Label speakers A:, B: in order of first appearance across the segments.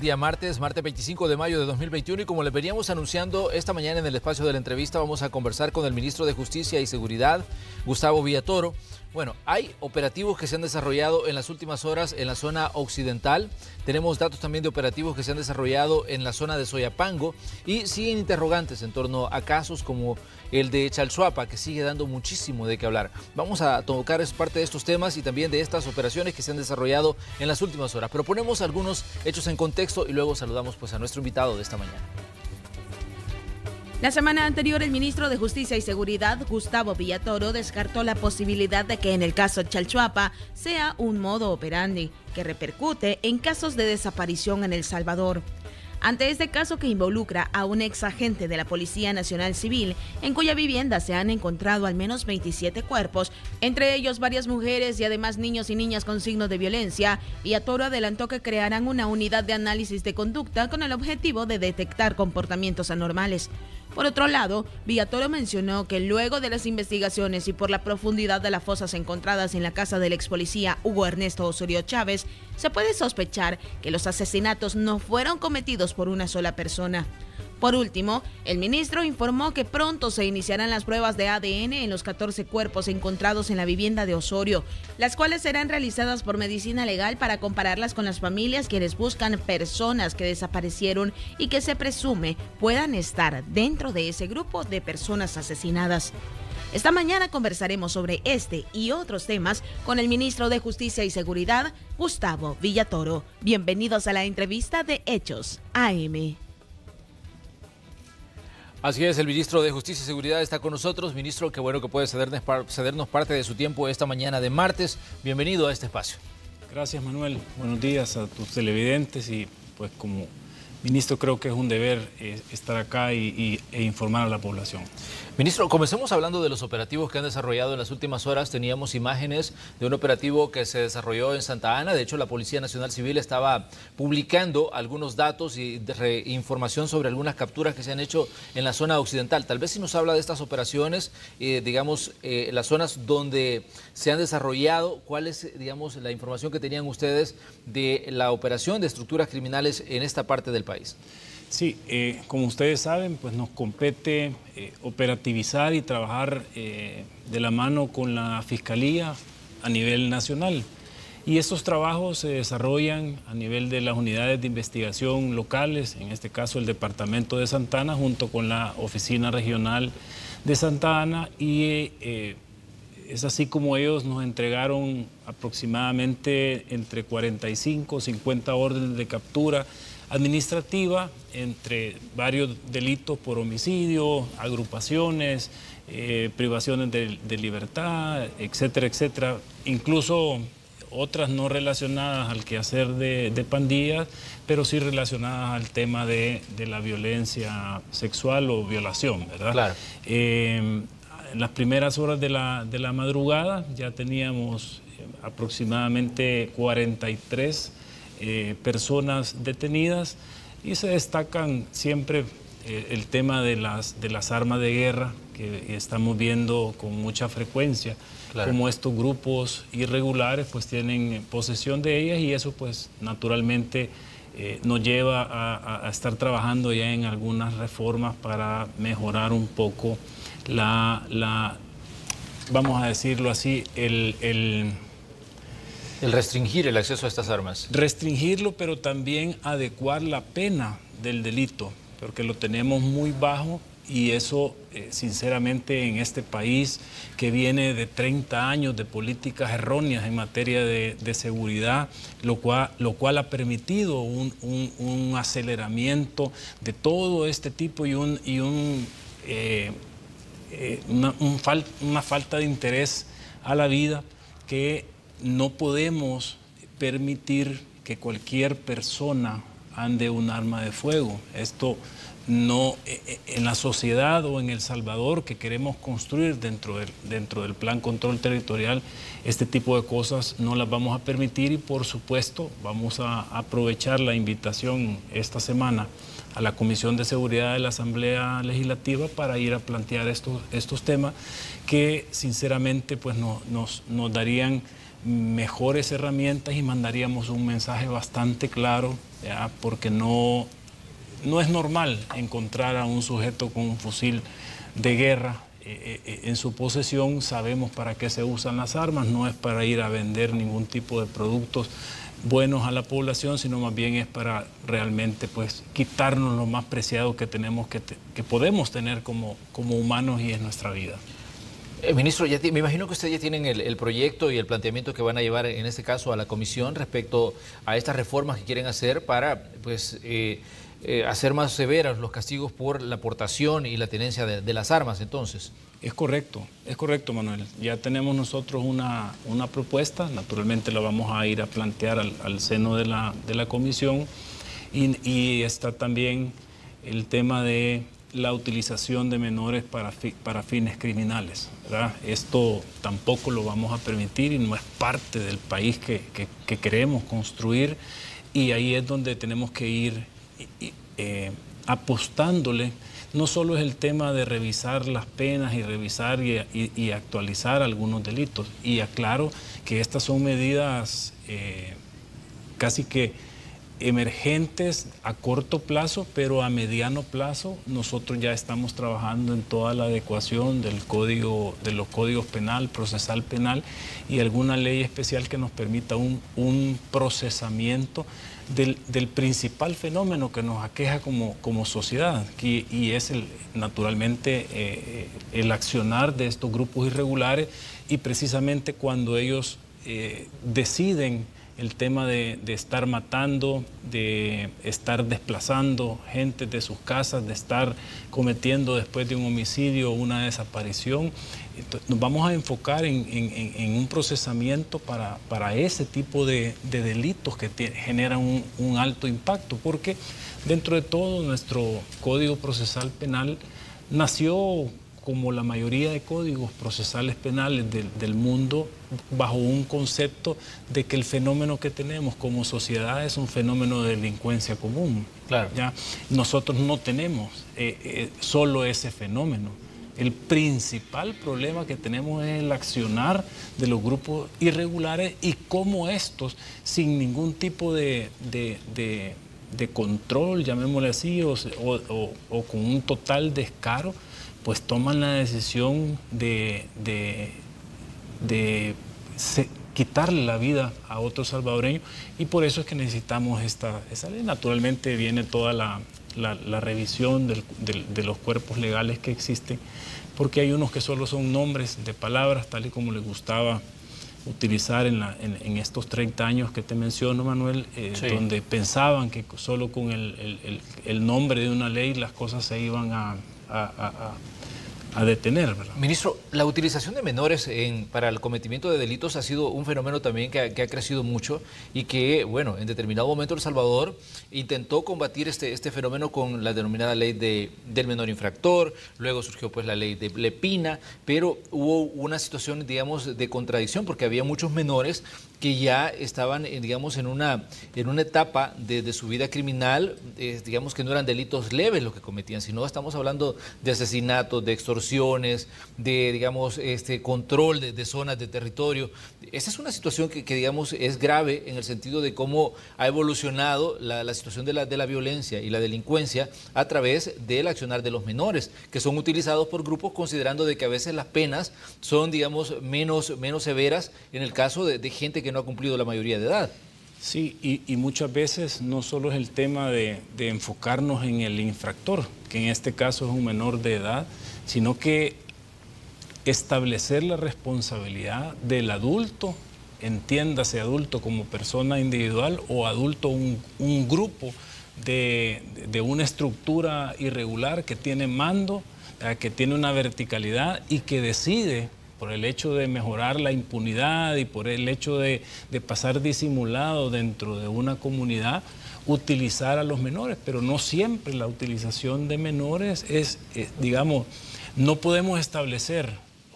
A: día martes 25 de mayo de 2021 y como les veníamos anunciando esta mañana en el espacio de la entrevista vamos a conversar con el ministro de Justicia y Seguridad, Gustavo Villatoro. Bueno, hay operativos que se han desarrollado en las últimas horas en la zona occidental. Tenemos datos también de operativos que se han desarrollado en la zona de Soyapango y siguen interrogantes en torno a casos como el de Chalchuapa, que sigue dando muchísimo de qué hablar. Vamos a tocar parte de estos temas y también de estas operaciones que se han desarrollado en las últimas horas. Pero ponemos algunos hechos en contexto y luego saludamos a nuestro invitado de esta mañana.
B: La semana anterior, el ministro de Justicia y Seguridad, Gustavo Villatoro, descartó la posibilidad de que en el caso Chalchuapa sea un modo operandi que repercute en casos de desaparición en El Salvador. Ante este caso que involucra a un ex agente de la Policía Nacional Civil, en cuya vivienda se han encontrado al menos 27 cuerpos, entre ellos varias mujeres y además niños y niñas con signos de violencia, Villatoro adelantó que crearán una unidad de análisis de conducta con el objetivo de detectar comportamientos anormales. Por otro lado, Villatoro mencionó que luego de las investigaciones y por la profundidad de las fosas encontradas en la casa del ex policía Hugo Ernesto Osorio Chávez, se puede sospechar que los asesinatos no fueron cometidos por una sola persona. Por último, el ministro informó que pronto se iniciarán las pruebas de ADN en los 14 cuerpos encontrados en la vivienda de Osorio, las cuales serán realizadas por medicina legal para compararlas con las familias quienes buscan personas que desaparecieron y que se presume puedan estar dentro de ese grupo de personas asesinadas. Esta mañana conversaremos sobre este y otros temas con el ministro de Justicia y Seguridad, Gustavo Villatoro. Bienvenidos a la entrevista de Hechos AM.
A: Así es, el ministro de Justicia y Seguridad está con nosotros. Ministro, qué bueno que puede cedernos parte de su tiempo esta mañana de martes. Bienvenido a este espacio.
C: Gracias, Manuel. Buenos días a tus televidentes y pues como ministro creo que es un deber estar acá e informar a la población.
A: Ministro, comencemos hablando de los operativos que han desarrollado en las últimas horas. Teníamos imágenes de un operativo que se desarrolló en Santa Ana. De hecho, la Policía Nacional Civil estaba publicando algunos datos y información sobre algunas capturas que se han hecho en la zona occidental. Tal vez si nos habla de estas operaciones, las zonas donde se han desarrollado, ¿cuál es, digamos, la información que tenían ustedes de la operación de estructuras criminales en esta parte del país?
C: Sí, como ustedes saben, pues nos compete operativizar y trabajar de la mano con la Fiscalía a nivel nacional. Y estos trabajos se desarrollan a nivel de las unidades de investigación locales, en este caso el Departamento de Santa Ana, junto con la Oficina Regional de Santa Ana, y es así como ellos nos entregaron aproximadamente entre 45 y 50 órdenes de captura administrativa entre varios delitos por homicidio, agrupaciones, privaciones de libertad, etcétera, etcétera. Incluso otras no relacionadas al quehacer de pandillas, pero sí relacionadas al tema de la violencia sexual o violación, ¿verdad?
A: Claro.
C: En las primeras horas de la madrugada ya teníamos aproximadamente 43 personas detenidas y se destacan siempre el tema de las armas de guerra que estamos viendo con mucha frecuencia, claro, como estos grupos irregulares pues tienen posesión de ellas y eso pues naturalmente nos lleva a estar trabajando ya en algunas reformas para mejorar un poco vamos a decirlo así, el
A: restringir el acceso a estas armas.
C: Restringirlo, pero también adecuar la pena del delito, porque lo tenemos muy bajo y eso, sinceramente, en este país que viene de 30 años de políticas erróneas en materia de seguridad, lo cual ha permitido un aceleramiento de todo este tipo y una falta de interés a la vida que no podemos permitir que cualquier persona ande un arma de fuego. Esto no, en la sociedad o en El Salvador que queremos construir dentro del Plan Control Territorial, este tipo de cosas no las vamos a permitir y por supuesto vamos a aprovechar la invitación esta semana a la Comisión de Seguridad de la Asamblea Legislativa para ir a plantear estos temas que sinceramente pues nos darían mejores herramientas y mandaríamos un mensaje bastante claro, ¿ya? Porque no es normal encontrar a un sujeto con un fusil de guerra en su posesión. Sabemos para qué se usan las armas, no es para ir a vender ningún tipo de productos buenos a la población, sino más bien es para realmente pues quitarnos lo más preciado que tenemos, que podemos tener como humanos, y es nuestra vida.
A: Ministro, me imagino que ustedes ya tienen el proyecto y el planteamiento que van a llevar en este caso a la comisión respecto a estas reformas que quieren hacer para pues hacer más severos los castigos por la portación y la tenencia de las armas, entonces.
C: Es correcto, Manuel. Ya tenemos nosotros una propuesta, naturalmente la vamos a ir a plantear al seno de la comisión, y está también el tema de la utilización de menores para fines criminales, ¿verdad? Esto tampoco lo vamos a permitir y no es parte del país que queremos construir, y ahí es donde tenemos que ir apostándole. No solo es el tema de revisar las penas y revisar y actualizar algunos delitos. Y aclaro que estas son medidas casi que emergentes a corto plazo, pero a mediano plazo nosotros ya estamos trabajando en toda la adecuación de los códigos penal, procesal penal, y alguna ley especial que nos permita un procesamiento del principal fenómeno que nos aqueja como sociedad, y es naturalmente el accionar de estos grupos irregulares, y precisamente cuando ellos deciden el tema de estar matando, de estar desplazando gente de sus casas, de estar cometiendo después de un homicidio una desaparición. Entonces, nos vamos a enfocar en un procesamiento para ese tipo de delitos que generan un alto impacto, porque dentro de todo nuestro Código Procesal Penal nació, como la mayoría de códigos procesales penales del mundo, bajo un concepto de que el fenómeno que tenemos como sociedad es un fenómeno de delincuencia común.
A: Claro.
C: ¿Ya? Nosotros no tenemos solo ese fenómeno. El principal problema que tenemos es el accionar de los grupos irregulares, y cómo estos, sin ningún tipo de control, llamémosle así, o con un total descaro, pues toman la decisión de quitarle la vida a otro salvadoreño, y por eso es que necesitamos esa ley. Naturalmente viene toda la revisión de los cuerpos legales que existen, porque hay unos que solo son nombres de palabras, tal y como les gustaba utilizar en estos 30 años que te menciono, Manuel, sí, donde pensaban que solo con el nombre de una ley las cosas se iban a detener, ¿verdad?
A: Ministro, la utilización de menores para el cometimiento de delitos ha sido un fenómeno también que ha crecido mucho, y que, bueno, en determinado momento El Salvador intentó combatir este fenómeno con la denominada ley del menor infractor. Luego surgió pues la ley de Lepina, pero hubo una situación, digamos, de contradicción, porque había muchos menores que ya estaban, digamos, en una etapa de su vida criminal, digamos que no eran delitos leves los que cometían, sino estamos hablando de asesinatos, de extorsiones, de, digamos, control de zonas de territorio. Esa es una situación que digamos, es grave en el sentido de cómo ha evolucionado la situación de la violencia y la delincuencia a través del accionar de los menores, que son utilizados por grupos considerando de que a veces las penas son, digamos, menos severas en el caso de gente que no ha cumplido la mayoría de edad.
C: Sí, y muchas veces no solo es el tema de enfocarnos en el infractor, que en este caso es un menor de edad, sino que establecer la responsabilidad del adulto, entiéndase adulto como persona individual, o adulto un grupo de una estructura irregular que tiene mando, que tiene una verticalidad y que decide, por el hecho de mejorar la impunidad y por el hecho de pasar disimulado dentro de una comunidad, utilizar a los menores. Pero no siempre la utilización de menores digamos, no podemos establecer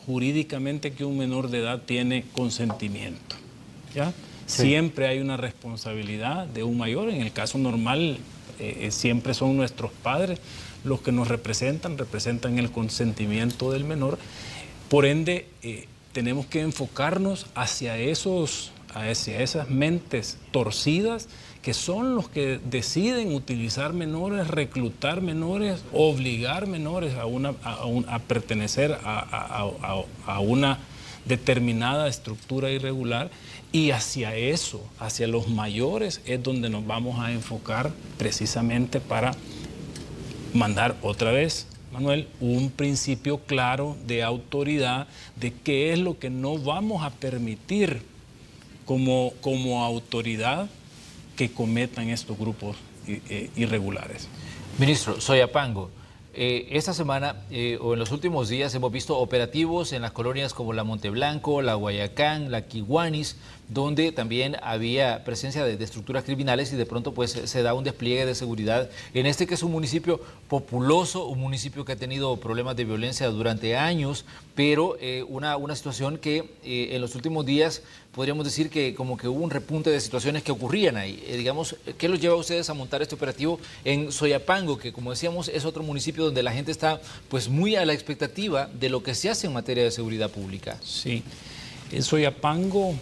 C: jurídicamente que un menor de edad tiene consentimiento, ¿ya? Sí. Siempre hay una responsabilidad de un mayor. En el caso normal, siempre son nuestros padres los que nos representan el consentimiento del menor. Por ende, tenemos que enfocarnos hacia esas mentes torcidas que son los que deciden utilizar menores, reclutar menores, obligar menores a pertenecer a una determinada estructura irregular, y hacia eso, hacia los mayores, es donde nos vamos a enfocar precisamente para mandar otra vez, Manuel, un principio claro de autoridad de qué es lo que no vamos a permitir como autoridad que cometan estos grupos irregulares.
A: Ministro, Soyapango, esta semana o en los últimos días hemos visto operativos en las colonias como la Monteblanco, la Guayacán, la Kiwanis, donde también había presencia de estructuras criminales y de pronto pues se da un despliegue de seguridad en este que es un municipio populoso, un municipio que ha tenido problemas de violencia durante años, pero una situación que en los últimos días podríamos decir que como que hubo un repunte de situaciones que ocurrían ahí. Digamos, ¿qué los lleva a ustedes a montar este operativo en Soyapango, que como decíamos es otro municipio donde la gente está pues muy a la expectativa de lo que se hace en materia de seguridad pública?
C: Sí, en Soyapango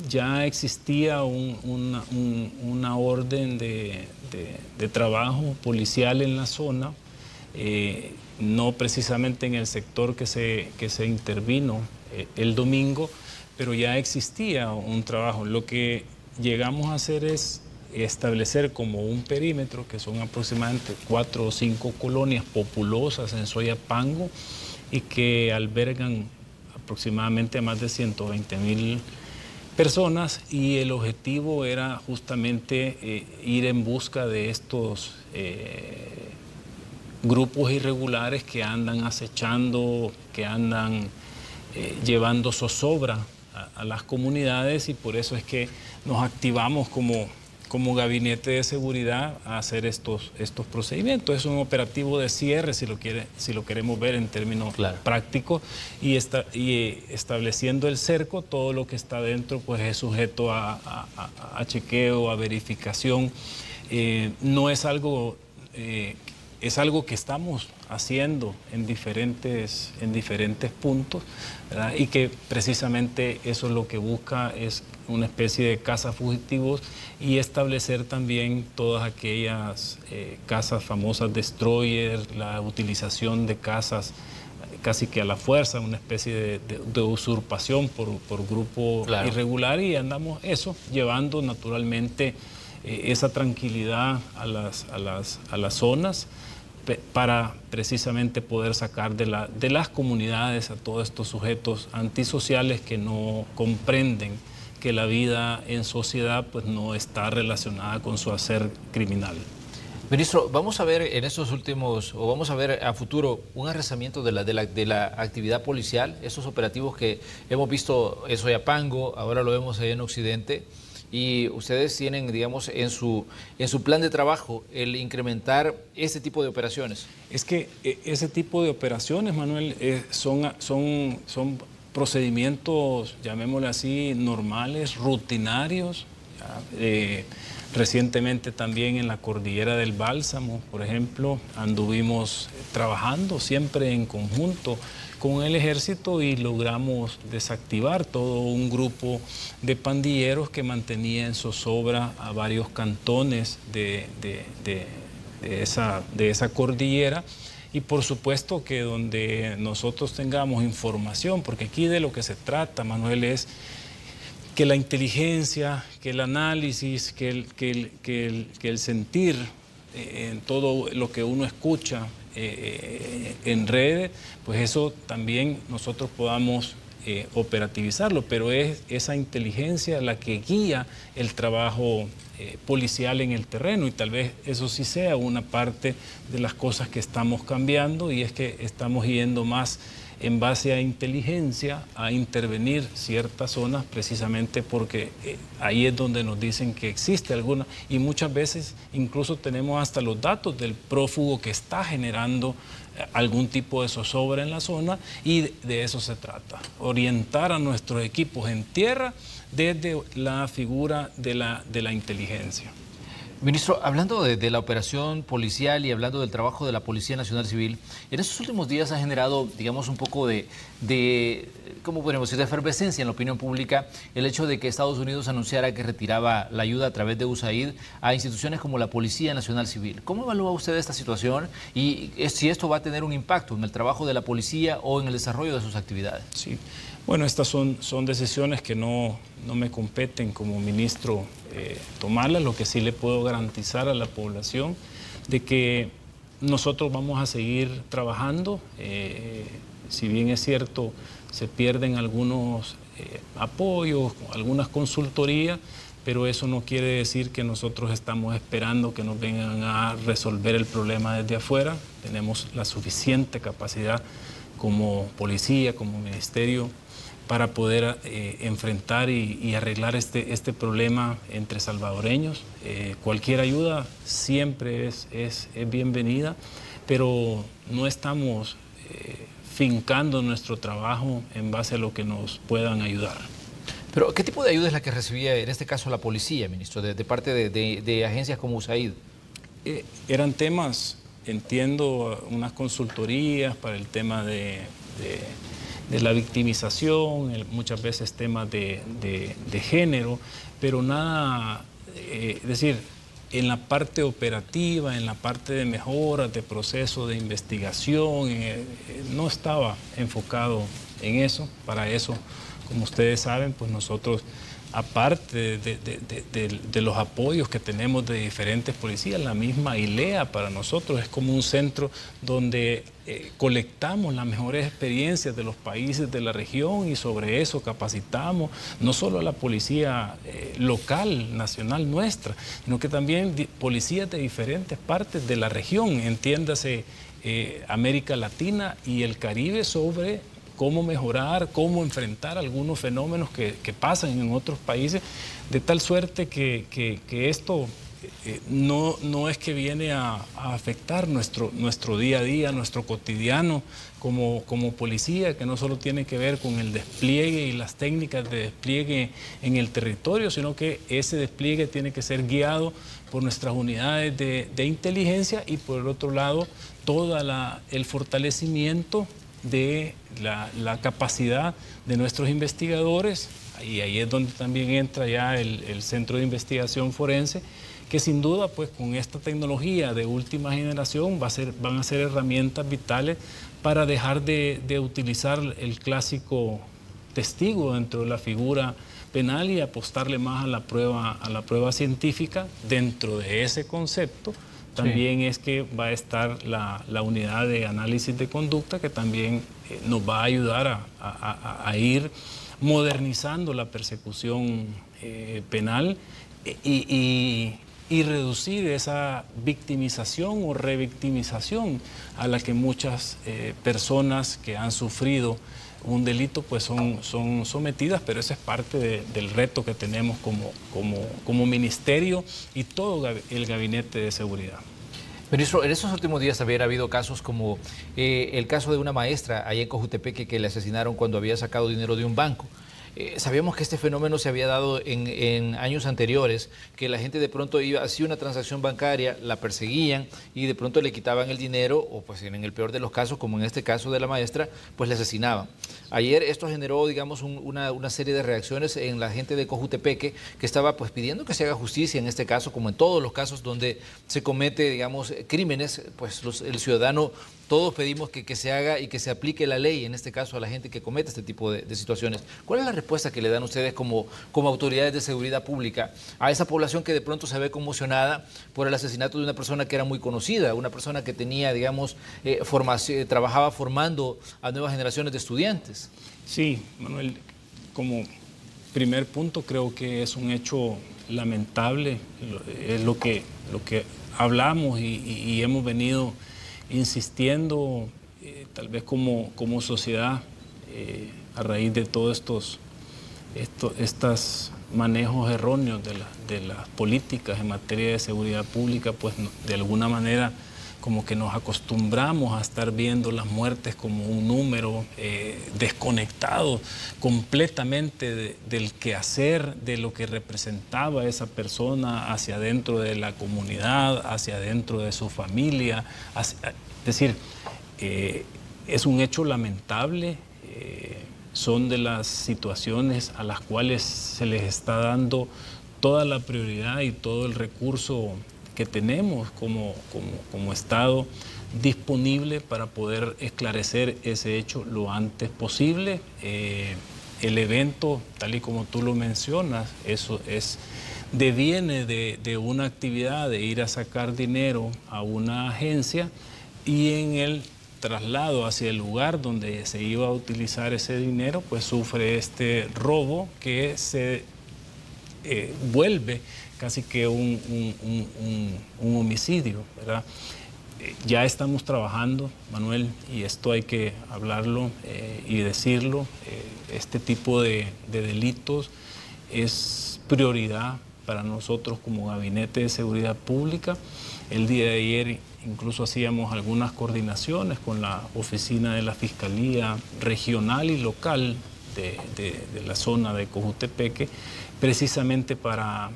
C: ya existía una orden de trabajo policial en la zona, no precisamente en el sector que se intervino el domingo, pero ya existía un trabajo. Lo que llegamos a hacer es establecer como un perímetro, que son aproximadamente 4 o 5 colonias populosas en Soyapango y que albergan aproximadamente a más de 120,000 personas, y el objetivo era justamente ir en busca de estos grupos irregulares que andan acechando, que andan llevando zozobra a las comunidades, y por eso es que nos activamos como gabinete de seguridad a hacer estos procedimientos. Es un operativo de cierre, si lo queremos ver en términos prácticos, y estableciendo el cerco. Todo lo que está dentro pues es sujeto a chequeo, a verificación. No es algo, es algo que estamos haciendo en diferentes puntos, ¿verdad? Y que precisamente eso es lo que busca, es una especie de caza fugitivos, y establecer también todas aquellas casas famosas destroyers, la utilización de casas casi que a la fuerza, una especie de usurpación por grupo irregular, y andamos llevando naturalmente esa tranquilidad a las zonas, para precisamente poder sacar de las comunidades a todos estos sujetos antisociales que no comprenden que la vida en sociedad pues no está relacionada con su hacer criminal.
A: Ministro, vamos a ver en estos últimos, o vamos a ver a futuro, un arrestamiento de la actividad policial, esos operativos que hemos visto en Soyapango, ahora lo vemos ahí en Occidente, y ustedes tienen, digamos, en su plan de trabajo el incrementar este tipo de operaciones.
C: Es que ese tipo de operaciones, Manuel, son procedimientos, llamémosle así, normales, rutinarios. Recientemente también en la Cordillera del Bálsamo, por ejemplo, anduvimos trabajando siempre en conjunto con el ejército y logramos desactivar todo un grupo de pandilleros que mantenía en zozobra a varios cantones de esa cordillera. Y por supuesto que donde nosotros tengamos información, porque aquí de lo que se trata, Manuel, es que la inteligencia, que el análisis, que el sentir en todo lo que uno escucha en redes, pues eso también nosotros podamos operativizarlo, pero es esa inteligencia la que guía el trabajo policial en el terreno, y tal vez eso sí sea una parte de las cosas que estamos cambiando, y es que estamos yendo más en base a inteligencia a intervenir ciertas zonas, precisamente porque ahí es donde nos dicen que existe alguna, y muchas veces incluso tenemos hasta los datos del prófugo que está generando algún tipo de zozobra en la zona, y de eso se trata, orientar a nuestros equipos en tierra desde la figura de la inteligencia.
A: Ministro, hablando de la operación policial y hablando del trabajo de la Policía Nacional Civil, en estos últimos días ha generado, digamos, un poco ¿cómo podemos decir?, de efervescencia en la opinión pública el hecho de que Estados Unidos anunciara que retiraba la ayuda a través de USAID a instituciones como la Policía Nacional Civil. ¿Cómo evalúa usted esta situación y si esto va a tener un impacto en el trabajo de la policía o en el desarrollo de sus actividades?
C: Sí, bueno, estas son decisiones que no me competen como ministro tomarlas. Lo que sí le puedo garantizar a la población de que nosotros vamos a seguir trabajando. Si bien es cierto, se pierden algunos apoyos, algunas consultorías, pero eso no quiere decir que nosotros estamos esperando que nos vengan a resolver el problema desde afuera. Tenemos la suficiente capacidad como policía, como ministerio, para poder enfrentar y arreglar este problema entre salvadoreños. Cualquier ayuda siempre es bienvenida, pero no estamos fincando nuestro trabajo en base a lo que nos puedan ayudar.
A: Pero, ¿qué tipo de ayuda es la que recibía en este caso la policía, ministro, de parte de agencias como USAID?
C: Eran temas, entiendo, unas consultorías para el tema de la victimización, muchas veces temas de género, pero nada, es decir, en la parte operativa, en la parte de mejoras, de proceso de investigación, no estaba enfocado en eso. Para eso, como ustedes saben, pues nosotros, aparte de los apoyos que tenemos de diferentes policías, la misma ILEA para nosotros es como un centro donde colectamos las mejores experiencias de los países de la región y sobre eso capacitamos no solo a la policía local, nacional nuestra, sino que también policías de diferentes partes de la región, entiéndase América Latina y el Caribe, sobre cómo mejorar, cómo enfrentar algunos fenómenos que pasan en otros países, de tal suerte que esto no es que viene a afectar nuestro día a día, nuestro cotidiano como policía, que no solo tiene que ver con el despliegue y las técnicas de despliegue en el territorio, sino que ese despliegue tiene que ser guiado por nuestras unidades de inteligencia y, por el otro lado, todo el fortalecimiento de la capacidad de nuestros investigadores, y ahí es donde también entra ya el Centro de Investigación Forense, que sin duda, pues con esta tecnología de última generación van a ser herramientas vitales para dejar de utilizar el clásico testigo dentro de la figura penal y apostarle más a la prueba científica. Dentro de ese concepto también es que va a estar la unidad de análisis de conducta, que también nos va a ayudar a ir modernizando la persecución penal y reducir esa victimización o revictimización a la que muchas personas que han sufrido un delito pues son sometidas, pero esa es parte del reto que tenemos como ministerio y todo el gabinete de seguridad.
A: Ministro, en estos últimos días también ha habido casos como el caso de una maestra allá en Cojutepeque que le asesinaron cuando había sacado dinero de un banco. Sabíamos que este fenómeno se había dado en años anteriores, que la gente de pronto hacía una transacción bancaria, la perseguían y de pronto le quitaban el dinero, o pues en el peor de los casos, como en este caso de la maestra, pues le asesinaban. Ayer esto generó, digamos, una serie de reacciones en la gente de Cojutepeque, que estaba pues pidiendo que se haga justicia en este caso, como en todos los casos donde se comete, digamos, crímenes, pues el ciudadano, todos pedimos que se haga y que se aplique la ley, en este caso a la gente que comete este tipo de situaciones. ¿Cuál es la respuesta que le dan ustedes como autoridades de seguridad pública a esa población que de pronto se ve conmocionada por el asesinato de una persona que era muy conocida, una persona que tenía, digamos, trabajaba formando a nuevas generaciones de estudiantes?
C: Sí, Manuel, como primer punto creo que es un hecho lamentable, es lo que hablamos y hemos venido insistiendo, tal vez como sociedad, a raíz de todos estos manejos erróneos de las políticas en materia de seguridad pública, pues de alguna manera como que nos acostumbramos a estar viendo las muertes como un número desconectado completamente del quehacer, de lo que representaba esa persona hacia adentro de la comunidad, hacia adentro de su familia. Es decir, es un hecho lamentable, son de las situaciones a las cuales se les está dando toda la prioridad y todo el recurso que tenemos como Estado disponible para poder esclarecer ese hecho lo antes posible. El evento, tal y como tú lo mencionas, eso deviene de una actividad de ir a sacar dinero a una agencia, y en el traslado hacia el lugar donde se iba a utilizar ese dinero, pues sufre este robo que se vuelve casi que un homicidio, ¿verdad? Ya estamos trabajando, Manuel, y esto hay que hablarlo y decirlo, este tipo de delitos es prioridad para nosotros como Gabinete de Seguridad Pública. El día de ayer incluso hacíamos algunas coordinaciones con la oficina de la Fiscalía Regional y Local de la zona de Cojutepeque, precisamente para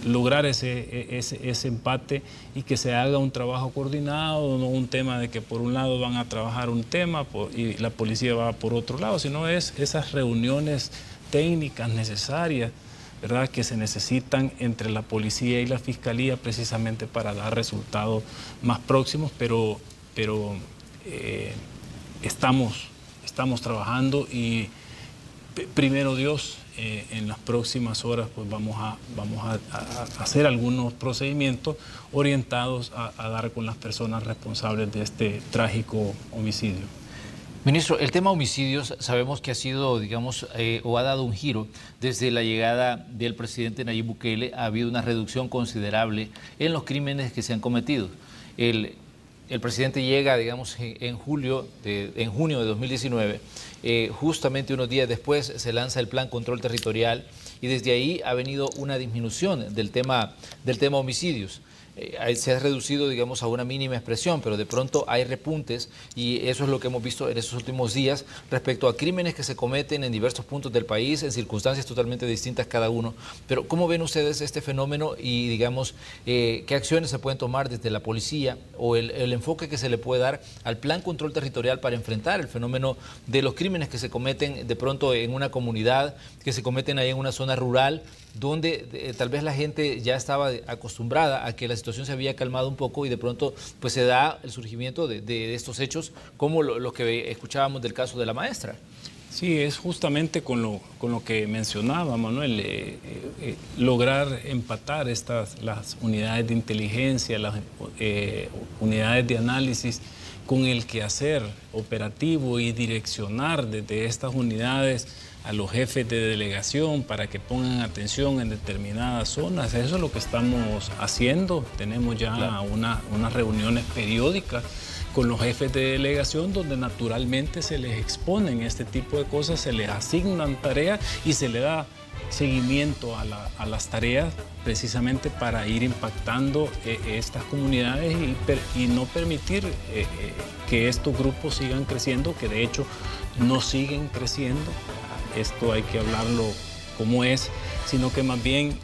C: lograr ese empate y que se haga un trabajo coordinado, no un tema de que por un lado van a trabajar un tema y la policía va por otro lado, sino es esas reuniones técnicas necesarias, ¿verdad?, que se necesitan entre la policía y la fiscalía precisamente para dar resultados más próximos, pero estamos trabajando y primero Dios, en las próximas horas pues vamos a hacer algunos procedimientos orientados a dar con las personas responsables de este trágico homicidio.
A: Ministro, el tema homicidios sabemos que ha sido, digamos, o ha dado un giro desde la llegada del presidente Nayib Bukele. Ha habido una reducción considerable en los crímenes que se han cometido. El presidente llega, digamos, en junio de 2019, justamente unos días después se lanza el Plan Control Territorial y desde ahí ha venido una disminución del tema homicidios. Se ha reducido, digamos, a una mínima expresión, pero de pronto hay repuntes y eso es lo que hemos visto en estos últimos días respecto a crímenes que se cometen en diversos puntos del país, en circunstancias totalmente distintas cada uno. Pero ¿cómo ven ustedes este fenómeno y, digamos, qué acciones se pueden tomar desde la policía o el enfoque que se le puede dar al Plan Control Territorial para enfrentar el fenómeno de los crímenes que se cometen de pronto en una comunidad, que se cometen ahí en una zona rural, donde tal vez la gente ya estaba acostumbrada a que la situación se había calmado un poco y de pronto pues se da el surgimiento de estos hechos como lo que escuchábamos del caso de la maestra?
C: Sí, es justamente con lo que mencionaba Manuel, lograr empatar las unidades de inteligencia, las unidades de análisis con el quehacer operativo y direccionar desde estas unidades a los jefes de delegación para que pongan atención en determinadas zonas. Eso es lo que estamos haciendo. Tenemos ya unas reuniones periódicas con los jefes de delegación donde naturalmente se les exponen este tipo de cosas, se les asignan tareas y se le da seguimiento a las tareas precisamente para ir impactando estas comunidades y no permitir que estos grupos sigan creciendo, que de hecho no siguen creciendo. Esto hay que hablarlo como es, sino que más bien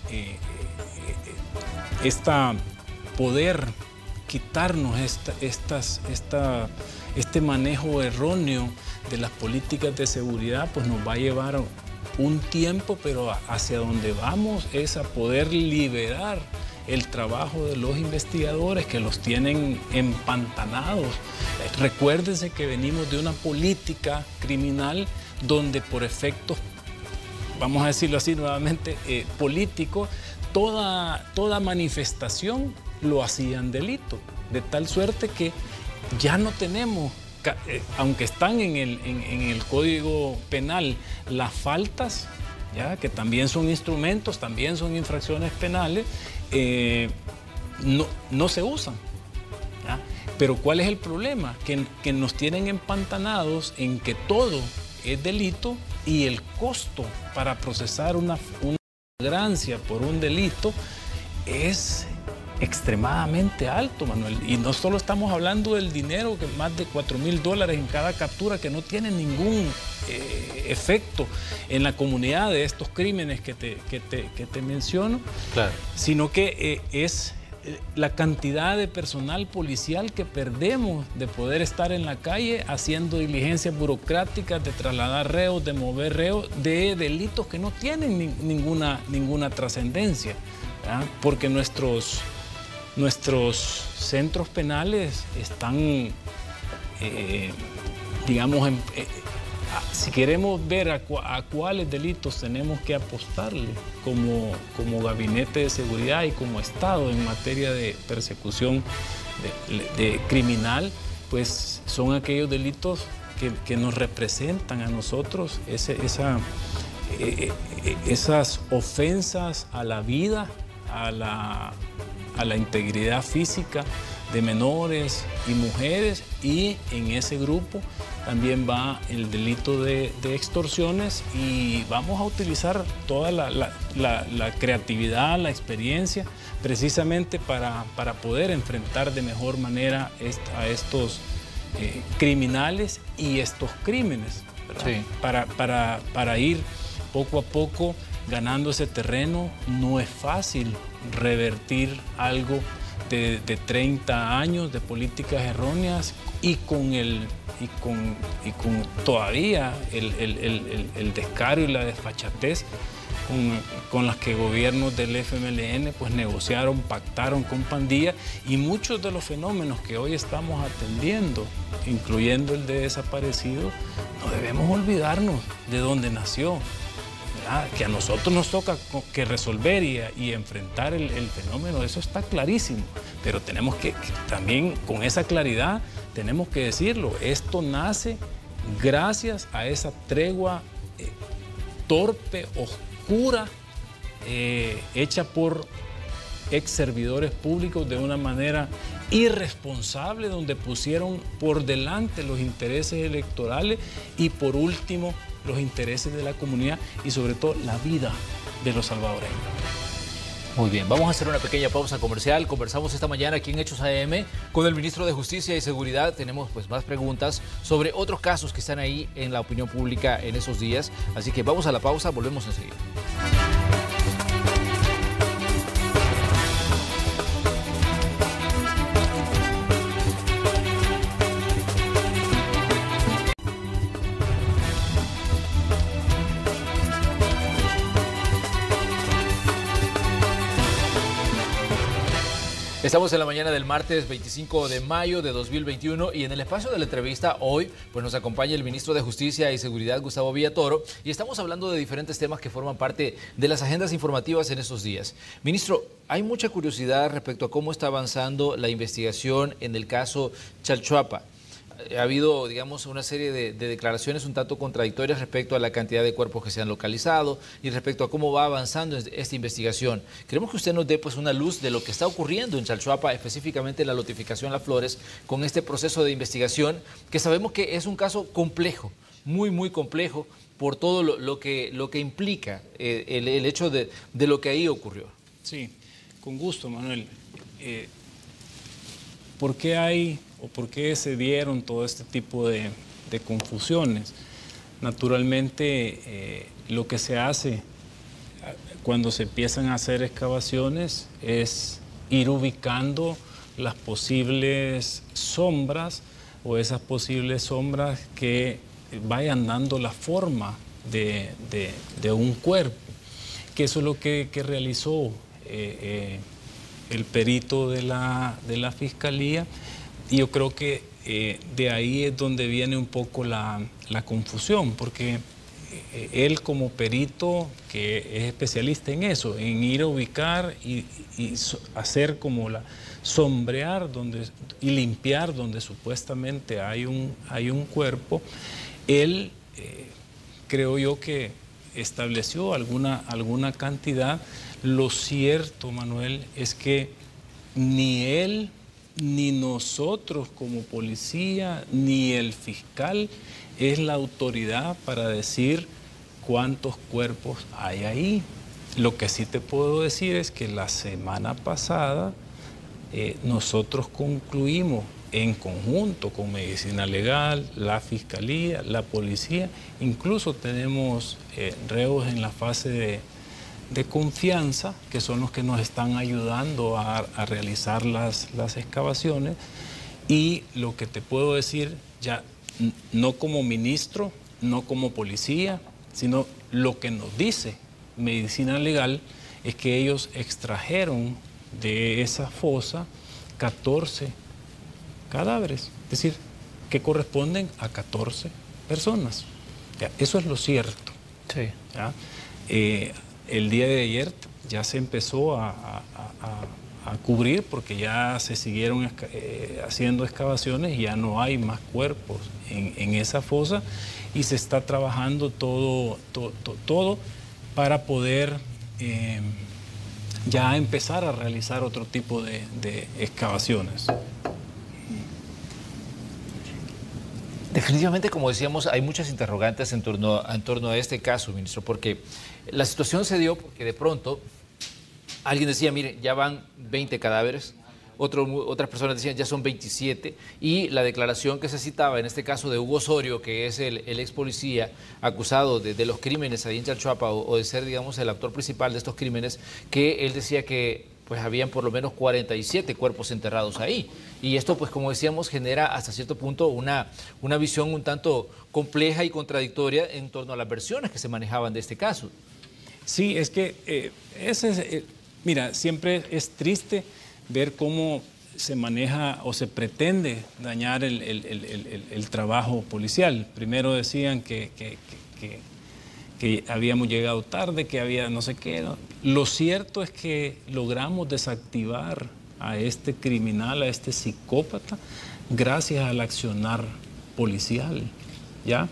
C: poder quitarnos este manejo erróneo de las políticas de seguridad, pues nos va a llevar un tiempo, pero hacia donde vamos es a poder liberar el trabajo de los investigadores que los tienen empantanados. Recuérdense que venimos de una política criminal donde por efectos, vamos a decirlo así nuevamente, políticos, toda manifestación lo hacían delito, de tal suerte que ya no tenemos, aunque están en el Código Penal, las faltas, ¿ya?, que también son instrumentos, también son infracciones penales, no se usan, ¿ya? Pero ¿cuál es el problema? Que nos tienen empantanados en que todo es delito y el costo para procesar una flagrancia por un delito es extremadamente alto, Manuel. Y no solo estamos hablando del dinero, que más de $4.000 en cada captura, que no tiene ningún efecto en la comunidad de estos crímenes que te menciono, claro, sino que es la cantidad de personal policial que perdemos de poder estar en la calle haciendo diligencias burocráticas, de trasladar reos, de mover reos, de delitos que no tienen ninguna trascendencia, ¿verdad? Porque nuestros centros penales están, digamos, si queremos ver a cuáles delitos tenemos que apostarle como gabinete de seguridad y como Estado en materia de persecución de criminal, pues son aquellos delitos que nos representan a nosotros, esas ofensas a la vida, a la integridad física de menores y mujeres, y en ese grupo también va el delito de extorsiones, y vamos a utilizar toda la creatividad, la experiencia, precisamente para poder enfrentar de mejor manera a estos criminales y estos crímenes, ¿verdad? Sí. Para ir poco a poco ganando ese terreno. No es fácil revertir algo de 30 años de políticas erróneas y con todavía el descaro y la desfachatez con las que gobiernos del FMLN pues negociaron, pactaron con pandillas, y muchos de los fenómenos que hoy estamos atendiendo, incluyendo el de desaparecidos, no debemos olvidarnos de dónde nació. Que a nosotros nos toca que resolver y enfrentar el fenómeno, eso está clarísimo, pero tenemos que también con esa claridad tenemos que decirlo, esto nace gracias a esa tregua torpe, oscura, hecha por ex servidores públicos de una manera irresponsable, donde pusieron por delante los intereses electorales y por último los intereses de la comunidad y sobre todo la vida de los salvadoreños.
A: Muy bien, vamos a hacer una pequeña pausa comercial. Conversamos esta mañana aquí en Hechos AM con el ministro de Justicia y Seguridad. Tenemos pues más preguntas sobre otros casos que están ahí en la opinión pública en esos días. Así que vamos a la pausa, volvemos enseguida. Estamos en la mañana del martes 25 de mayo de 2021 y en el espacio de la entrevista hoy pues nos acompaña el ministro de Justicia y Seguridad, Gustavo Villatoro, y estamos hablando de diferentes temas que forman parte de las agendas informativas en estos días. Ministro, hay mucha curiosidad respecto a cómo está avanzando la investigación en el caso Chalchuapa. Ha habido, digamos, una serie de declaraciones un tanto contradictorias respecto a la cantidad de cuerpos que se han localizado y respecto a cómo va avanzando esta investigación. Queremos que usted nos dé pues una luz de lo que está ocurriendo en Chalchuapa, específicamente en la lotificación Las Flores, con este proceso de investigación, que sabemos que es un caso complejo, muy complejo, por todo lo que implica el hecho de lo que ahí ocurrió.
C: Sí, con gusto, Manuel. ¿Por qué hay o por qué se dieron todo este tipo de confusiones? Naturalmente, lo que se hace cuando se empiezan a hacer excavaciones es ir ubicando las posibles sombras o esas posibles sombras que vayan dando la forma de un cuerpo, que eso es lo que realizó el perito de la Fiscalía. Y yo creo que de ahí es donde viene un poco la confusión, porque él como perito, que es especialista en eso, en ir a ubicar y hacer como sombrear y limpiar donde supuestamente hay un cuerpo, él creo yo que estableció alguna cantidad. Lo cierto, Manuel, es que ni él ni nosotros como policía, ni el fiscal es la autoridad para decir cuántos cuerpos hay ahí. Lo que sí te puedo decir es que la semana pasada nosotros concluimos en conjunto con Medicina Legal, la Fiscalía, la Policía, incluso tenemos reos en la fase de confianza, que son los que nos están ayudando a realizar las excavaciones. Y lo que te puedo decir, ya no como ministro, no como policía, sino lo que nos dice Medicina Legal es que ellos extrajeron de esa fosa 14 cadáveres, es decir, que corresponden a 14 personas. Ya, eso es lo cierto.
A: Sí.
C: ¿Ya? El día de ayer ya se empezó a cubrir porque ya se siguieron haciendo excavaciones y ya no hay más cuerpos en esa fosa y se está trabajando todo para poder ya empezar a realizar otro tipo de excavaciones.
A: Definitivamente, como decíamos, hay muchas interrogantes en torno a este caso, ministro, porque la situación se dio porque de pronto alguien decía, mire, ya van 20 cadáveres, otras personas decían ya son 27, y la declaración que se citaba en este caso de Hugo Osorio, que es el ex policía acusado de los crímenes ahí en Chalchuapa o de ser, digamos, el actor principal de estos crímenes, que él decía que pues habían por lo menos 47 cuerpos enterrados ahí. Y esto, pues como decíamos, genera hasta cierto punto una visión un tanto compleja y contradictoria en torno a las versiones que se manejaban de este caso.
C: Sí, es que mira, siempre es triste ver cómo se maneja o se pretende dañar el trabajo policial. Primero decían que habíamos llegado tarde, que había no sé qué. ¿No? Lo cierto es que logramos desactivar a este criminal, a este psicópata, gracias al accionar policial, ¿ya?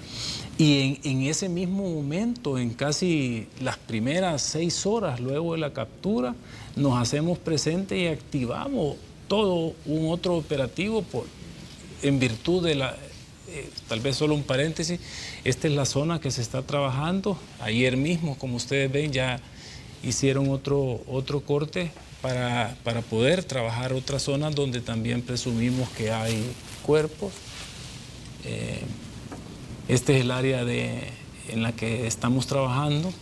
C: Y en ese mismo momento, en casi las primeras 6 horas luego de la captura, nos hacemos presentes y activamos todo un otro operativo en virtud de tal vez solo un paréntesis, esta es la zona que se está trabajando. Ayer mismo, como ustedes ven, ya hicieron otro corte para poder trabajar otras zonas donde también presumimos que hay cuerpos. Este es el área en la que estamos trabajando,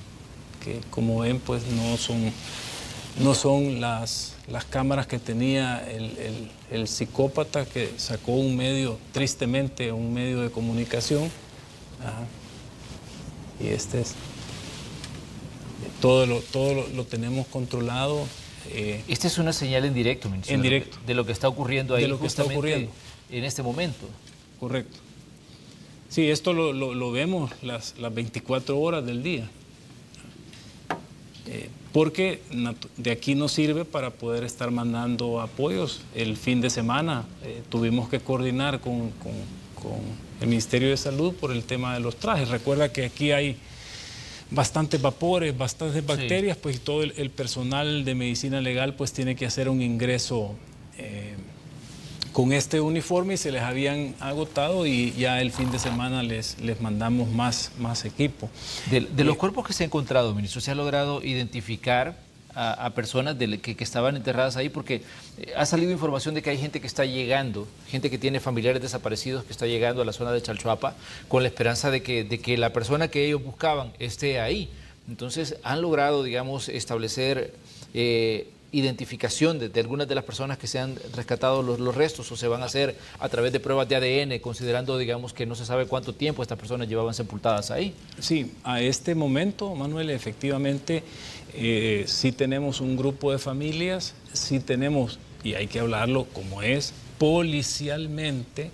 C: que como ven, pues no son las cámaras que tenía el psicópata, que sacó tristemente, un medio de comunicación. Ajá. Y este es... Todo lo tenemos controlado.
A: Esta es una señal en directo, ministro.
C: En directo.
A: De lo que está ocurriendo ahí.
C: De lo que está ocurriendo.
A: En este momento.
C: Correcto. Sí, esto lo vemos las 24 horas del día. Porque de aquí nos sirve para poder estar mandando apoyos. El fin de semana tuvimos que coordinar con el Ministerio de Salud por el tema de los trajes. Recuerda que aquí hay bastantes vapores, bastantes bacterias, sí. Pues todo el personal de medicina legal pues tiene que hacer un ingreso con este uniforme y se les habían agotado y ya el fin de semana les mandamos más equipo.
A: De los cuerpos que se han encontrado, ministro, ¿se ha logrado identificar a personas que estaban enterradas ahí? Porque ha salido información de que hay gente que está llegando, gente que tiene familiares desaparecidos que está llegando a la zona de Chalchuapa con la esperanza de que la persona que ellos buscaban esté ahí. Entonces, ¿han logrado, digamos, establecer identificación de algunas de las personas que se han rescatado los restos o se van a hacer a través de pruebas de ADN, considerando, digamos, que no se sabe cuánto tiempo estas personas llevaban sepultadas ahí?
C: Sí, a este momento, Manuel, efectivamente, sí tenemos un grupo de familias, sí tenemos, y hay que hablarlo como es, policialmente,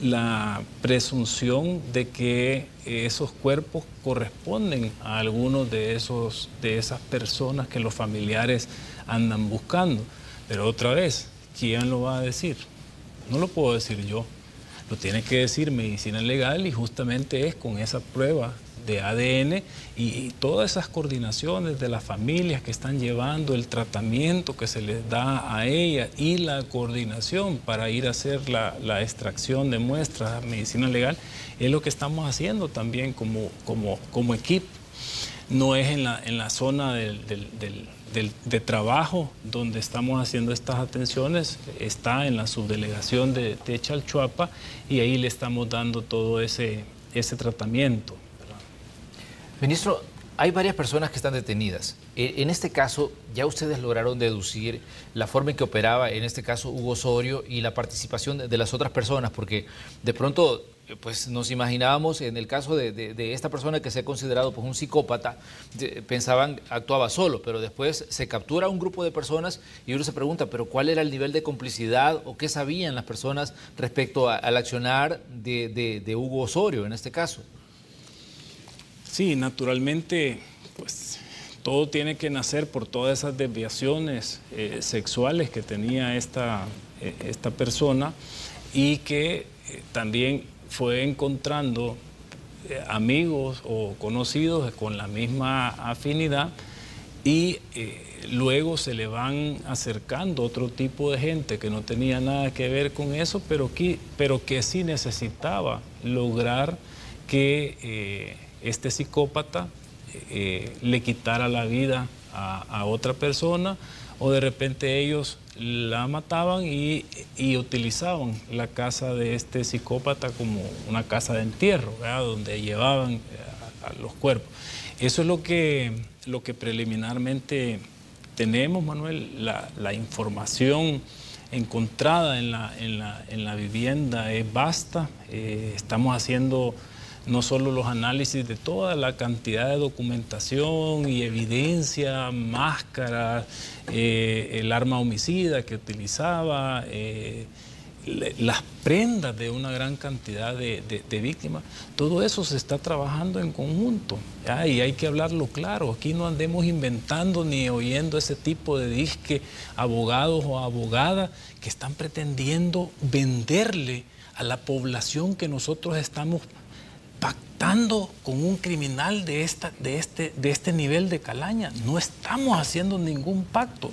C: la presunción de que esos cuerpos corresponden a algunos de esas personas que los familiares andan buscando. Pero otra vez, ¿quién lo va a decir? No lo puedo decir yo, lo tiene que decir medicina legal y justamente es con esa prueba de ADN y todas esas coordinaciones de las familias que están llevando el tratamiento que se les da a ellas y la coordinación para ir a hacer la extracción de muestras de medicina legal es lo que estamos haciendo también como equipo. No es en la zona de trabajo donde estamos haciendo estas atenciones está en la subdelegación de Chalchuapa, y ahí le estamos dando todo ese tratamiento, ¿verdad?
A: Ministro, hay varias personas que están detenidas. En este caso, ya ustedes lograron deducir la forma en que operaba, en este caso, Hugo Osorio, y la participación de las otras personas, porque de pronto pues nos imaginábamos en el caso de esta persona que se ha considerado pues un psicópata, pensaban actuaba solo, pero después se captura a un grupo de personas y uno se pregunta, pero ¿cuál era el nivel de complicidad o qué sabían las personas respecto al accionar de Hugo Osorio en este caso?
C: Sí, naturalmente, pues todo tiene que nacer por todas esas desviaciones sexuales que tenía esta persona, y que también fue encontrando amigos o conocidos con la misma afinidad, y luego se le van acercando otro tipo de gente que no tenía nada que ver con eso, pero que sí necesitaba lograr que este psicópata le quitara la vida a otra persona, o de repente ellos la mataban y utilizaban la casa de este psicópata como una casa de entierro, ¿verdad? Donde llevaban a los cuerpos. Eso es lo que preliminarmente tenemos, Manuel. La información encontrada en la vivienda es vasta. Estamos haciendo no solo los análisis de toda la cantidad de documentación y evidencia, máscaras, el arma homicida que utilizaba, las prendas de una gran cantidad de víctimas. Todo eso se está trabajando en conjunto, ¿ya? Y hay que hablarlo claro. Aquí no andemos inventando ni oyendo ese tipo de disque abogados o abogadas que están pretendiendo venderle a la población que nosotros estamos pactando con un criminal de este nivel de calaña. No estamos haciendo ningún pacto.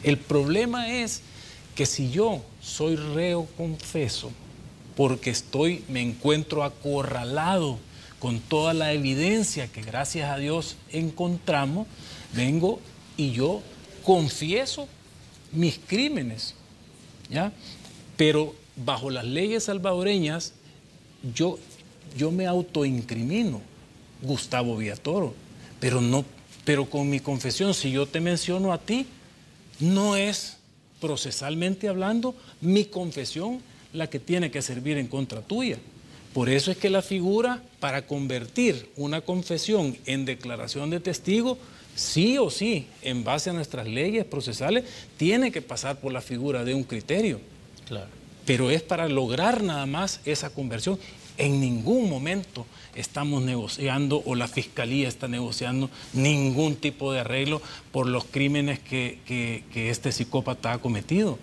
C: El problema es que si yo soy reo confeso porque me encuentro acorralado con toda la evidencia que gracias a Dios encontramos, vengo y yo confieso mis crímenes, ¿ya? Pero bajo las leyes salvadoreñas yo me autoincrimino, Gustavo Villatoro, pero con mi confesión, si yo te menciono a ti, no es procesalmente hablando mi confesión la que tiene que servir en contra tuya. Por eso es que la figura, para convertir una confesión en declaración de testigo, sí o sí, en base a nuestras leyes procesales, tiene que pasar por la figura de un criterio.
A: Claro.
C: Pero es para lograr nada más esa conversión. En ningún momento estamos negociando, o la Fiscalía está negociando, ningún tipo de arreglo por los crímenes que este psicópata ha cometido.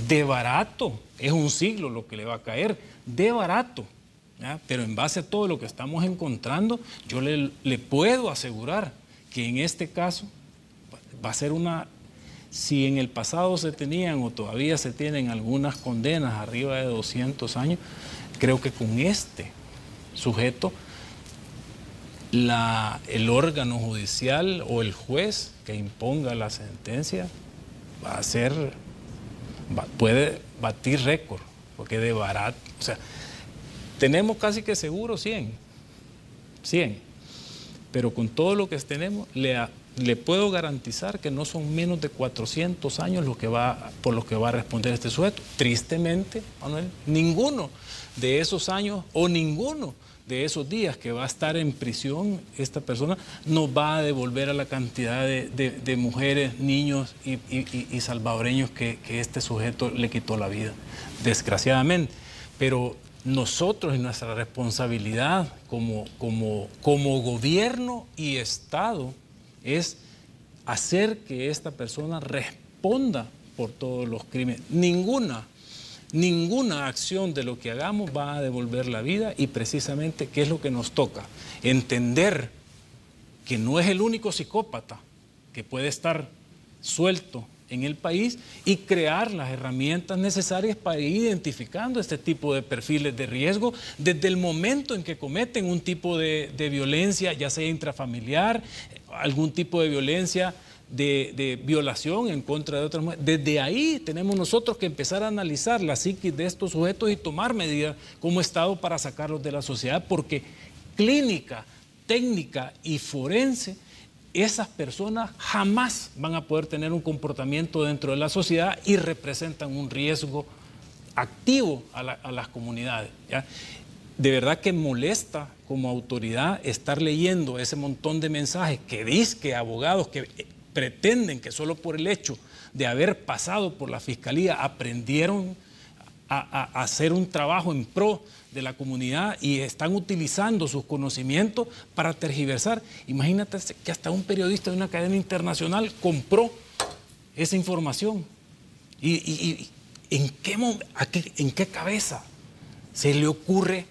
C: De barato, es un siglo lo que le va a caer, de barato, ¿ya? Pero en base a todo lo que estamos encontrando, yo le puedo asegurar que en este caso va a ser si en el pasado se tenían o todavía se tienen algunas condenas arriba de 200 años, creo que con este sujeto, el órgano judicial o el juez que imponga la sentencia puede batir récord, porque de barato, o sea, tenemos casi que seguro 100, pero con todo lo que tenemos, le puedo garantizar que no son menos de 400 años por los que va a responder este sujeto. Tristemente, Manuel, ninguno de esos años o ninguno de esos días que va a estar en prisión esta persona nos va a devolver a la cantidad de mujeres, niños y salvadoreños que este sujeto le quitó la vida, desgraciadamente. Pero nosotros, en nuestra responsabilidad como gobierno y Estado, es hacer que esta persona responda por todos los crímenes. Ninguna acción de lo que hagamos va a devolver la vida, y precisamente, ¿qué es lo que nos toca? Entender que no es el único psicópata que puede estar suelto en el país, y crear las herramientas necesarias para ir identificando este tipo de perfiles de riesgo desde el momento en que cometen un tipo de violencia, ya sea intrafamiliar, algún tipo de violencia de violación en contra de otras mujeres. Desde ahí tenemos nosotros que empezar a analizar la psiquis de estos sujetos y tomar medidas como Estado para sacarlos de la sociedad, porque clínica, técnica y forense, esas personas jamás van a poder tener un comportamiento dentro de la sociedad y representan un riesgo activo a las comunidades, ¿ya? De verdad que molesta como autoridad estar leyendo ese montón de mensajes que dizque abogados que pretenden que solo por el hecho de haber pasado por la fiscalía aprendieron a hacer un trabajo en pro de la comunidad y están utilizando sus conocimientos para tergiversar. Imagínate que hasta un periodista de una cadena internacional compró esa información. ¿Y en qué cabeza se le ocurre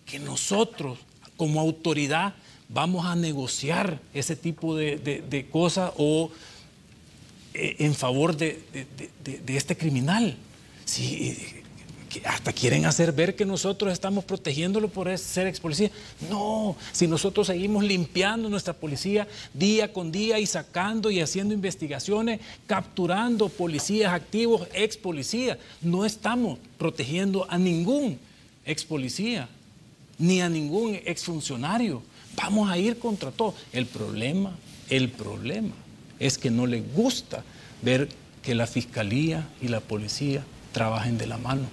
C: que nosotros como autoridad vamos a negociar ese tipo de cosas o en favor de este criminal? Sí, hasta quieren hacer ver que nosotros estamos protegiéndolo por ser ex policía. No, si nosotros seguimos limpiando nuestra policía día con día y sacando y haciendo investigaciones, capturando policías activos, ex policías, no estamos protegiendo a ningún ex policía ni a ningún ex funcionario. Vamos a ir contra todo. El problema es que no les gusta ver que la fiscalía y la policía trabajen de la mano.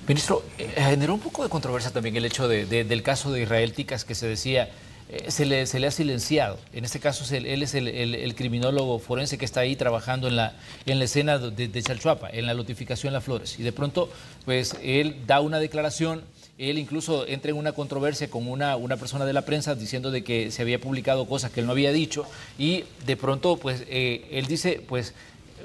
A: Ministro, generó un poco de controversia también el hecho del caso de Israel Ticas, que se decía, se le ha silenciado. En este caso, él es el criminólogo forense que está ahí trabajando en la escena de Chalchuapa, en la notificación Las Flores. Y de pronto, pues, él da una declaración. Él incluso entra en una controversia con una persona de la prensa diciendo de que se había publicado cosas que él no había dicho, y de pronto, pues, él dice, pues,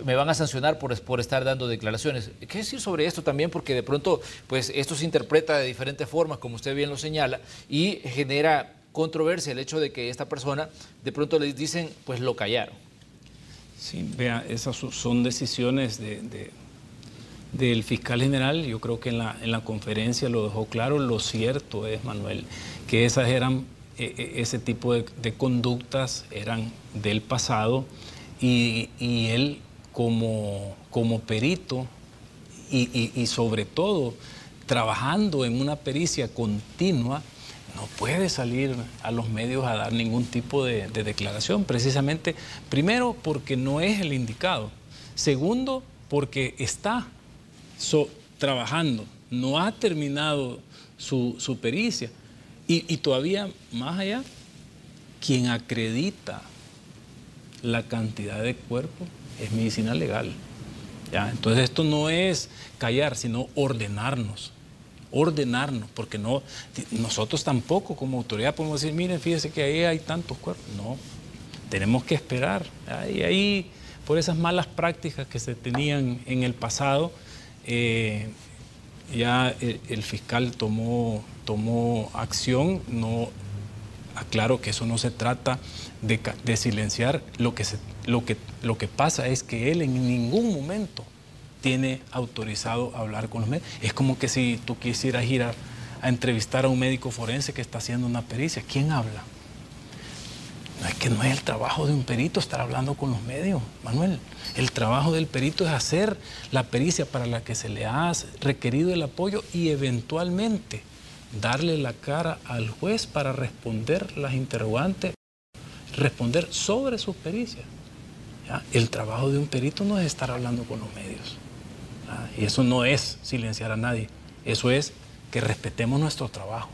A: me van a sancionar por estar dando declaraciones. ¿Qué decir sobre esto también? Porque de pronto, pues, esto se interpreta de diferentes formas, como usted bien lo señala, y genera controversia el hecho de que esta persona, de pronto le dicen, pues, lo callaron.
C: Sí, vea, esas son decisiones del fiscal general. Yo creo que en la conferencia lo dejó claro. Lo cierto es, Manuel, que esas eran, ese tipo de conductas eran del pasado, y él como perito y sobre todo trabajando en una pericia continua, no puede salir a los medios a dar ningún tipo de declaración, precisamente, primero, porque no es el indicado; segundo, porque está trabajando, no ha terminado su pericia, y todavía más allá, quien acredita la cantidad de cuerpos es medicina legal, ¿ya? Entonces esto no es callar, sino ordenarnos, porque nosotros tampoco como autoridad podemos decir, miren, fíjense que ahí hay tantos cuerpos. No, tenemos que esperar. Y ahí, por esas malas prácticas que se tenían en el pasado, ya el fiscal tomó acción. No, aclaro que eso no se trata de silenciar. Lo que pasa es que él en ningún momento tiene autorizado hablar con los medios. Es como que si tú quisieras ir a entrevistar a un médico forense que está haciendo una pericia, ¿quién habla? No es el trabajo de un perito estar hablando con los medios, Manuel. El trabajo del perito es hacer la pericia para la que se le ha requerido el apoyo y eventualmente darle la cara al juez para responder las interrogantes, responder sobre sus pericias, ¿ya? El trabajo de un perito no es estar hablando con los medios, ¿ya? Y eso no es silenciar a nadie, eso es que respetemos nuestro trabajo,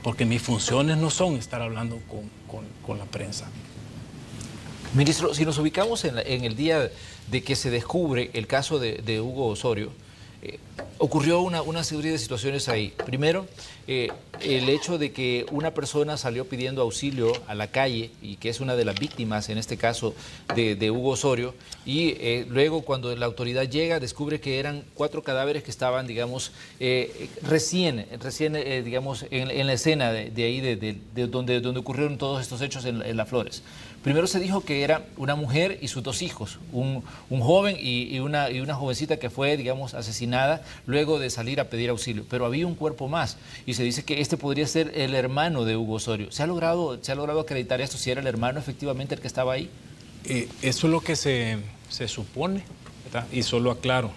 C: porque mis funciones no son estar hablando con la prensa.
A: Ministro, si nos ubicamos en el día de que se descubre el caso de Hugo Osorio, ocurrió una serie de situaciones ahí. Primero, el hecho de que una persona salió pidiendo auxilio a la calle, y que es una de las víctimas, en este caso, de Hugo Osorio, y luego cuando la autoridad llega, descubre que eran 4 cadáveres que estaban, digamos, recién digamos, en la escena de ahí, de donde ocurrieron todos estos hechos en Las Flores. Primero se dijo que era una mujer y sus 2 hijos, un joven y una jovencita que fue, digamos, asesinada luego de salir a pedir auxilio. Pero había un cuerpo más, y se dice que este podría ser el hermano de Hugo Osorio. ¿Se ha logrado acreditar esto, si era el hermano efectivamente el que estaba ahí?
C: Eso es lo que se supone, ¿verdad? Y solo aclaro,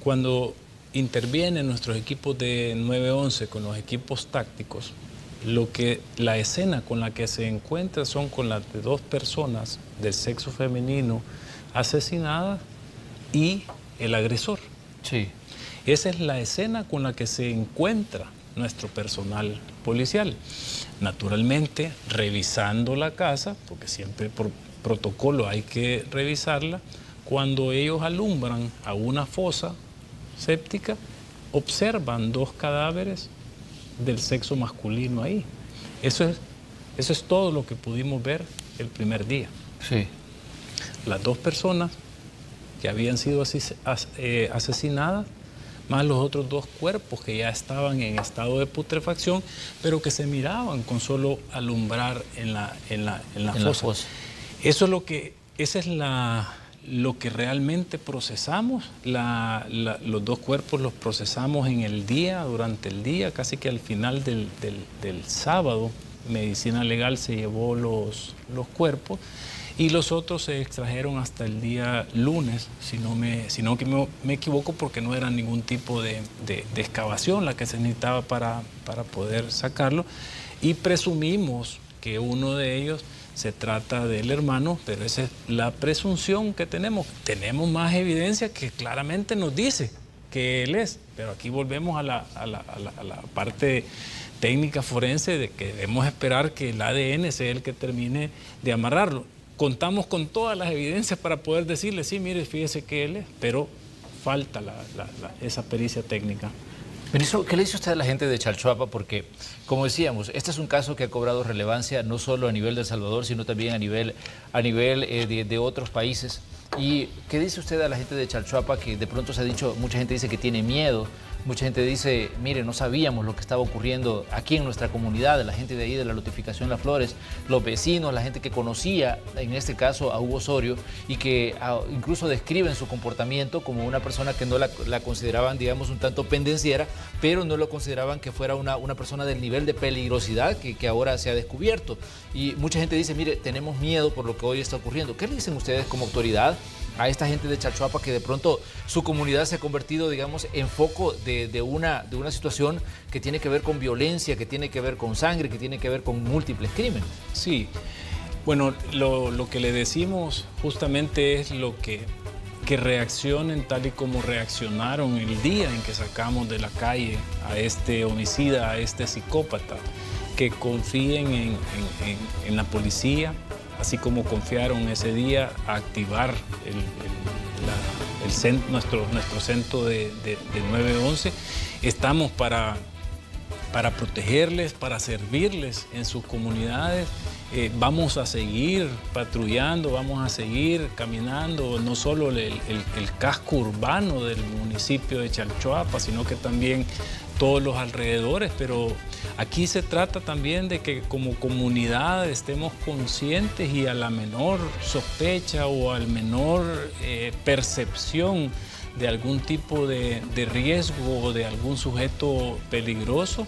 C: cuando intervienen nuestros equipos de 911 con los equipos tácticos, la escena con la que se encuentra son con las de 2 personas del sexo femenino asesinadas y el agresor.
A: Sí.
C: Esa es la escena con la que se encuentra nuestro personal policial. Naturalmente, revisando la casa, porque siempre por protocolo hay que revisarla, cuando ellos alumbran a una fosa séptica, observan 2 cadáveres del sexo masculino ahí. Eso es todo lo que pudimos ver el primer día.
A: Sí.
C: Las 2 personas que habían sido asesinadas, más los otros 2 cuerpos que ya estaban en estado de putrefacción, pero que se miraban con solo alumbrar en la fosa. Eso es esa es lo que realmente procesamos. Los 2 cuerpos los procesamos en el día, durante el día, casi que al final del sábado. Medicina Legal se llevó los cuerpos y los otros se extrajeron hasta el día lunes, si no me equivoco, porque no era ningún tipo de excavación la que se necesitaba para poder sacarlo, y presumimos que uno de ellos se trata del hermano, pero esa es la presunción que tenemos. Tenemos más evidencia que claramente nos dice que él es, pero aquí volvemos a la parte técnica forense de que debemos esperar que el ADN sea el que termine de amarrarlo. Contamos con todas las evidencias para poder decirle, sí, mire, fíjese que él es, pero falta esa pericia técnica.
A: Ministro, ¿qué le dice usted a la gente de Chalchuapa? Porque, como decíamos, este es un caso que ha cobrado relevancia no solo a nivel de El Salvador, sino también a nivel de otros países. ¿Y qué dice usted a la gente de Chalchuapa, que de pronto se ha dicho, mucha gente dice que tiene miedo, mucha gente dice, mire, no sabíamos lo que estaba ocurriendo aquí en nuestra comunidad, la gente de ahí de la Lotificación Las Flores, los vecinos, la gente que conocía, en este caso, a Hugo Osorio, y que incluso describen su comportamiento como una persona que no la consideraban, digamos, un tanto pendenciera, pero no lo consideraban que fuera una persona del nivel de peligrosidad que ahora se ha descubierto. Y mucha gente dice, mire, tenemos miedo por lo que hoy está ocurriendo. ¿Qué le dicen ustedes como autoridad a esta gente de Chalchuapa, que de pronto su comunidad se ha convertido, digamos, en foco de una situación que tiene que ver con violencia, que tiene que ver con sangre, que tiene que ver con múltiples crímenes?
C: Sí, bueno, lo que le decimos justamente es que reaccionen tal y como reaccionaron el día en que sacamos de la calle a este homicida, a este psicópata, que confíen en la policía, así como confiaron ese día a activar nuestro centro de 911. Estamos para protegerles, para servirles en sus comunidades. Vamos a seguir patrullando, vamos a seguir caminando, no solo el casco urbano del municipio de Chalchuapa, sino que también todos los alrededores, pero aquí se trata también de que como comunidad estemos conscientes y a la menor sospecha o al menor percepción de algún tipo de riesgo o de algún sujeto peligroso,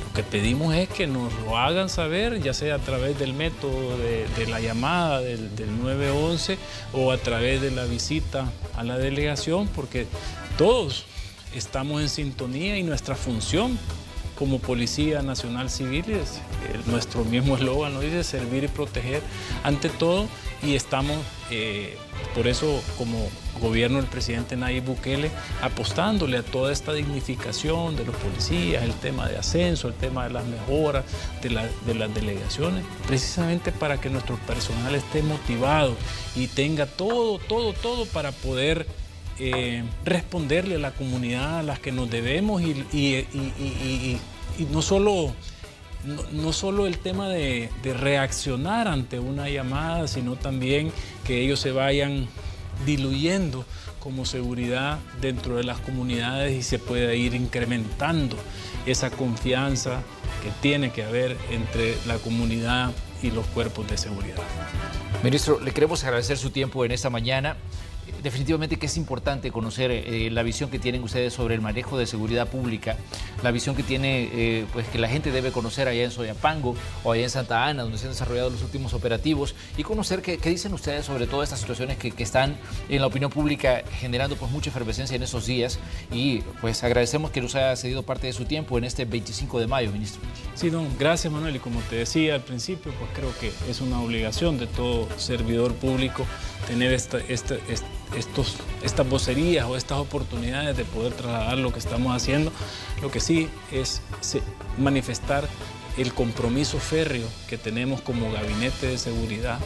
C: lo que pedimos es que nos lo hagan saber, ya sea a través del método de la llamada del 911 o a través de la visita a la delegación, porque todos estamos en sintonía y nuestra función como Policía Nacional Civil es, nuestro mismo eslogan lo dice, servir y proteger ante todo, y estamos por eso como gobierno del presidente Nayib Bukele apostándole a toda esta dignificación de los policías, el tema de ascenso, el tema de las mejoras de las delegaciones, precisamente para que nuestro personal esté motivado y tenga todo para poder responderle a la comunidad a las que nos debemos y no solo el tema de reaccionar ante una llamada, sino también que ellos se vayan diluyendo como seguridad dentro de las comunidades y se pueda ir incrementando esa confianza que tiene que haber entre la comunidad y los cuerpos de seguridad.
A: Ministro, le queremos agradecer su tiempo en esta mañana. definitivamente que es importante conocer la visión que tienen ustedes sobre el manejo de seguridad pública, la visión que tiene, pues que la gente debe conocer allá en Soyapango o allá en Santa Ana, donde se han desarrollado los últimos operativos, y conocer qué dicen ustedes sobre todas estas situaciones que están en la opinión pública generando pues mucha efervescencia en esos días. Y pues agradecemos que nos haya cedido parte de su tiempo en este 25 de mayo, ministro.
C: Sí, no, gracias, Manuel, y como te decía al principio, pues creo que es una obligación de todo servidor público tener estas vocerías o estas oportunidades de poder trasladar lo que estamos haciendo. Lo que sí es manifestar el compromiso férreo que tenemos como Gabinete de Seguridad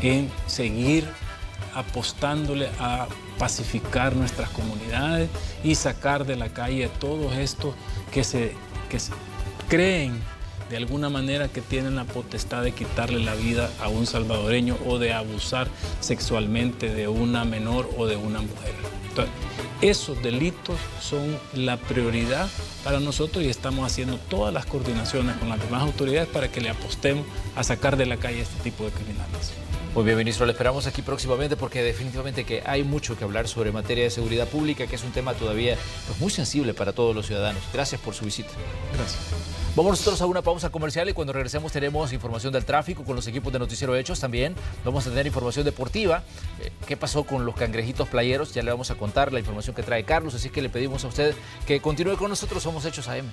C: en seguir apostándole a pacificar nuestras comunidades y sacar de la calle a todos estos que creen de alguna manera que tienen la potestad de quitarle la vida a un salvadoreño o de abusar sexualmente de una menor o de una mujer. Entonces, esos delitos son la prioridad para nosotros y estamos haciendo todas las coordinaciones con las demás autoridades para que le apostemos a sacar de la calle a este tipo de criminales.
A: Muy bien, ministro, le esperamos aquí próximamente porque definitivamente que hay mucho que hablar sobre materia de seguridad pública, que es un tema todavía pues, muy sensible para todos los ciudadanos. Gracias por su visita.
C: Gracias.
A: Vamos nosotros a una pausa comercial y cuando regresemos tenemos información del tráfico con los equipos de Noticiero Hechos. También vamos a tener información deportiva. ¿Qué pasó con los cangrejitos playeros? Ya le vamos a contar la información que trae Carlos, así que le pedimos a usted que continúe con nosotros. Somos Hechos AM.